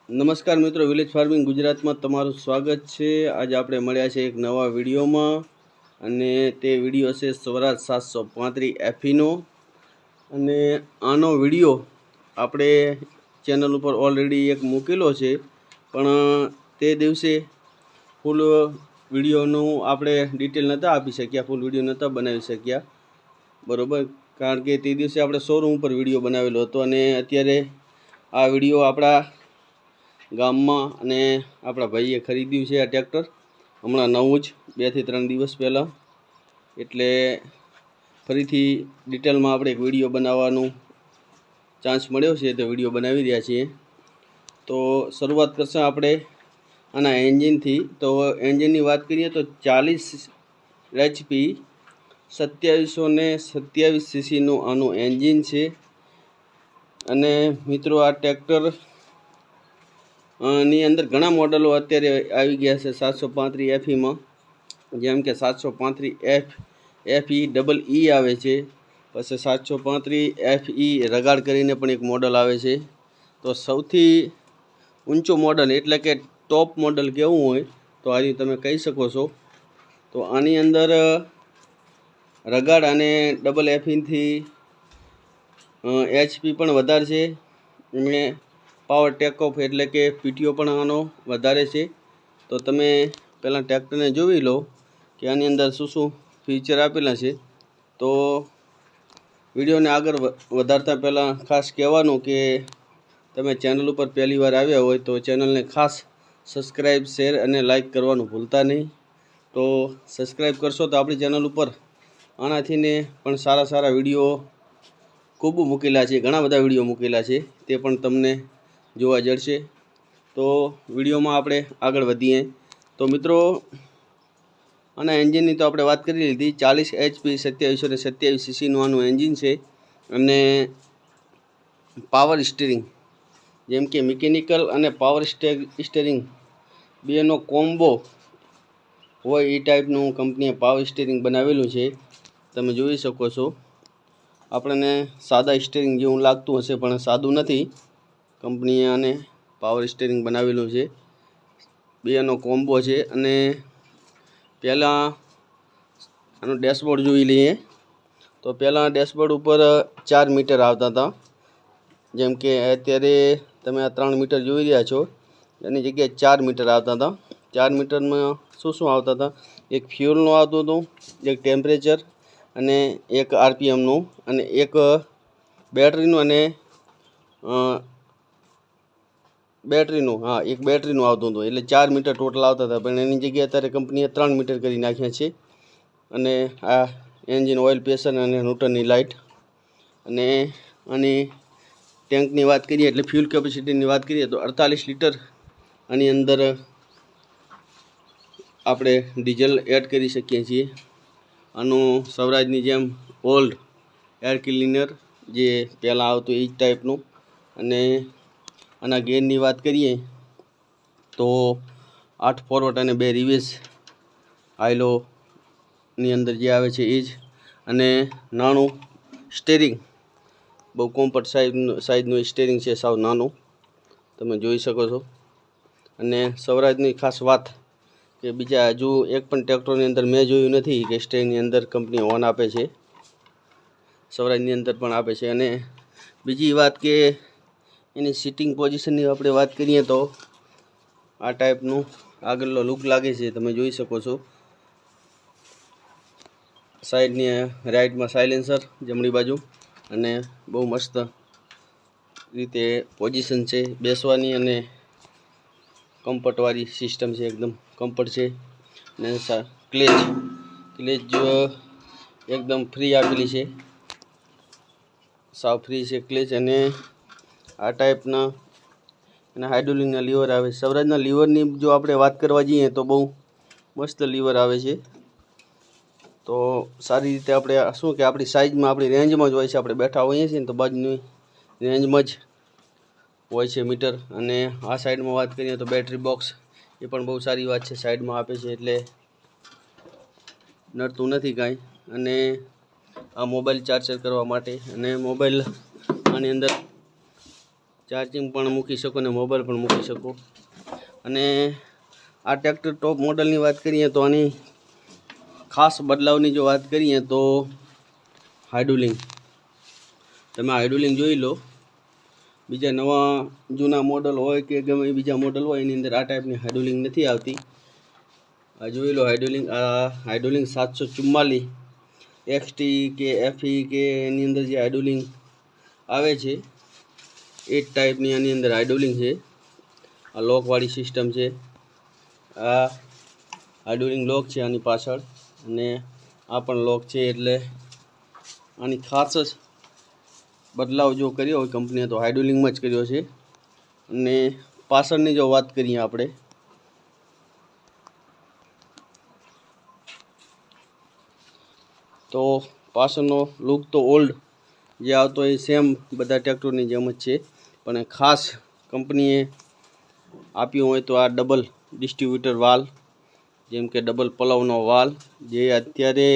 નમસ્કાર મિત્રો, village farming ગુજરાતમાં તમારું સ્વાગત છે। આજે આપણે મળ્યા છે એક નવા વિડીયોમાં અને તે વિડીયો છે સ્વરાજ 735 FEનો અને આનો વિડીયો આપણે ચેનલ ઉપર ઓલરેડી એક મૂકેલો છે, પણ તે દિવસે ફૂલ વિડીયોનું આપણે ડિટેલ નહોતા આપી શક્યા, ફૂલ વિડીયો નહોતા બનાવી શક્યા, બરાબર। કારણ કે તે દિવસે આપણે શોરૂમ ઉપર વિડીયો બનાવેલો હતો અને અત્યારે આ વિડીયો આપણા ગામમાં અને આપણા ભાઈએ ખરીદ્યું છે આ ટ્રેક્ટર હમણાં નવું જ 2 થી 3 દિવસ પહેલાં। એટલે ફરીથી ડિટેલમાં આપણે એક વિડીયો બનાવવાનું ચાન્સ મળ્યો છે, તો વિડીયો બનાવી રહ્યા છીએ। તો શરૂઆત કરશું આપણે આના એન્જિનથી। તો એન્જિનની વાત કરીએ તો 40 HP 2727 સીસીનું આનું એન્જિન છે। અને મિત્રો આ ટ્રેક્ટર ની અંદર ઘણા મોડલો અત્યારે આવી ગયા છે 735 FEમાં, જેમ કે 735 FE EE આવે છે, પછી 735 FE રગાડ કરીને પણ એક મોડલ આવે છે। તો સૌથી ઊંચો મોડલ એટલે કે ટોપ મોડલ કેવું હોય તો આની તમે કહી શકો છો। તો આની અંદર રગાડ અને FEથી HP પણ વધારે છે અને પાવર ટેક ઓફ એટલે કે PTO પણ આનો વધારે છે। તો તમે પહેલાં ટ્રેક્ટરને જોઈ લો કે આની અંદર શું શું ફીચર આપેલા છે। તો વિડીયોને આગળ વધારતા પહેલાં ખાસ કહેવાનું કે તમે ચેનલ ઉપર પહેલી વાર આવ્યા હોય તો ચેનલને ખાસ સબસ્ક્રાઈબ, શેર અને લાઈક કરવાનું ભૂલતા નહીં। તો સબસ્ક્રાઈબ કરશો તો આપણી ચેનલ ઉપર આનાથી ને પણ સારા સારા વિડીયો ખૂબ મૂકેલા છે, ઘણા બધા વિડીયો મૂકેલા છે, તે પણ તમને જોવા જળશે। તો વિડીયોમાં આપણે આગળ વધીએ। તો મિત્રો આના એન્જિનની તો આપણે વાત કરી લીધી। 40 HP 2727 સીસીનું આનું એન્જિન છે અને પાવર સ્ટીરિંગ, જેમ કે મિકેનિકલ અને પાવર સ્ટીરિંગ બેનો કોમ્બો હોય એ ટાઈપનું કંપનીએ પાવર સ્ટીરિંગ બનાવેલું છે, તમે જોઈ શકો છો। આપણને સાદા સ્ટીરિંગ જેવું લાગતું હશે પણ સાદું નથી, કંપનીએ આને પાવર સ્ટીરિંગ બનાવેલું છે, બેનો કોમ્બો છે। અને પહેલાં આનો ડેશબોર્ડ જોઈ લઈએ। તો પહેલાં ડેશબોર્ડ ઉપર 4 મીટર આવતા હતા, જેમ કે અત્યારે તમે આ 3 મીટર જોઈ રહ્યા છો, એની જગ્યાએ 4 મીટર આવતા હતા। 4 મીટરમાં શું શું આવતા હતા? એક ફ્યુલનું આવતું હતું, એક ટેમ્પરેચર અને એક RPMનું અને એક બેટરીનું અને એક બેટરીનું આવતું હતું। એટલે 4 મીટર ટોટલ આવતા હતા, પણ એની જગ્યાએ અત્યારે કંપનીએ 3 મીટર કરી નાખ્યા છે। અને આ એન્જિન ઓઇલ પ્રેશર અને ન્યુટ્રનની લાઇટ અને આની ટેન્કની વાત કરીએ એટલે ફ્યુલ કેપેસિટીની વાત કરીએ તો 48 લીટર આની અંદર આપણે ડીઝલ એડ કરી શકીએ છીએ। આનું સ્વરાજની જેમ ઓલ્ડ એર ક્લીનર જે પહેલાં આવતું એ જ ટાઈપનું। અને આના ગેરની વાત કરીએ તો 8 ફોરવર્ડ અને 2 રિવર્સ આઈલોની અંદર જે આવે છે એ જ। અને નાનું સ્ટેરિંગ, બહુ કોમ્પેક્ટ સાઇઝનું સ્ટેરિંગ છે, સાવ નાનું, તમે જોઈ શકો છો। અને સ્વરાજની ખાસ વાત કે બીજા હજુ એક પણ ટ્રેક્ટરની અંદર મેં જોયું નથી કે સ્ટેરિંગની અંદર કંપની ઓન આપે છે, સ્વરાજની અંદર પણ આપે છે। અને બીજી વાત કે એની સિટિંગ પોઝિશનની આપણે વાત કરીએ તો આ ટાઈપનું આગળનો લુક લાગે છે, તમે જોઈ શકો છો। સાઈડની રાઈટમાં સાયલેન્સર જમણી બાજુ અને બહુ મસ્ત રીતે પોઝિશન છે બેસવાની અને કમ્ફર્ટવાળી સિસ્ટમ છે, એકદમ કમ્ફર્ટ છે। અને ક્લેચ એકદમ ફ્રી આપેલી છે, સાવ ફ્રી છે ક્લેચ। અને આ ટાઈપના અને હાઇડ્રોલિકના લીવર આવે। સ્વરાજના લીવરની જો આપણે વાત કરવા જઈએ તો બહુ મસ્ત લીવર આવે છે। તો સારી રીતે આપણે શું કે આપણી સાઇઝમાં આપણી રેન્જમાં જ હોય છે, આપણે બેઠા હોઈએ છીએ ને તો બાજુની રેન્જમાં જ હોય છે મીટર। અને આ સાઈડમાં વાત કરીએ તો બેટરી બોક્સ, એ પણ બહુ સારી વાત છે, સાઈડમાં આપે છે એટલે નડતું નથી કાંઈ। અને આ મોબાઈલ ચાર્જર કરવા માટે, અને મોબાઈલ આની અંદર ચાર્જિંગ પણ મૂકી શકો ને મોબાઈલ પણ મૂકી શકો. અને આ ટ્રેક્ટર ટોપ મોડલની વાત કરીએ તો આની ખાસ બદલાવની જો વાત કરીએ તો હાઇડ્રોલિંગ. તમે હાઇડ્રોલિંગ જોઈ લો. બીજા નવા જૂના મોડલ હોય કે ગમે બીજા મોડલ હોય એની અંદર આ ટાઈપની હાઇડ્રોલિંગ નથી આવતી. આ જોઈ લો હાઇડ્રોલિંગ. આ હાઇડ્રોલિંગ 744 XT કે FE કે એની અંદર જે હાઇડ્રોલિંગ આવે છે એ ટાઈપની આની અંદર હાઇડ્રોલિંગ છે. આ લોકવાળી સિસ્ટમ છે. આ હાઇડ્રોલિંગ લોક છે આની પાછળ, અને આ પણ લોક છે. એટલે આની ખાસ જ બદલાવ જો કર્યો હોય કંપનીએ તો હાઇડ્રોલિંગમાં જ કર્યો છે. અને પાછળની જો વાત કરીએ આપણે તો પાછળનો લુક તો ઓલ્ડ જે આવતો એ સેમ બધા ટ્રેક્ટરની જેમ જ છે, પણ ખાસ કંપનીએ આપ્યું હોય તો આ ડબલ ડિસ્ટ્રીબ્યુટર વાલ, જેમ કે ડબલ પલવનો વાલ, જે અત્યારે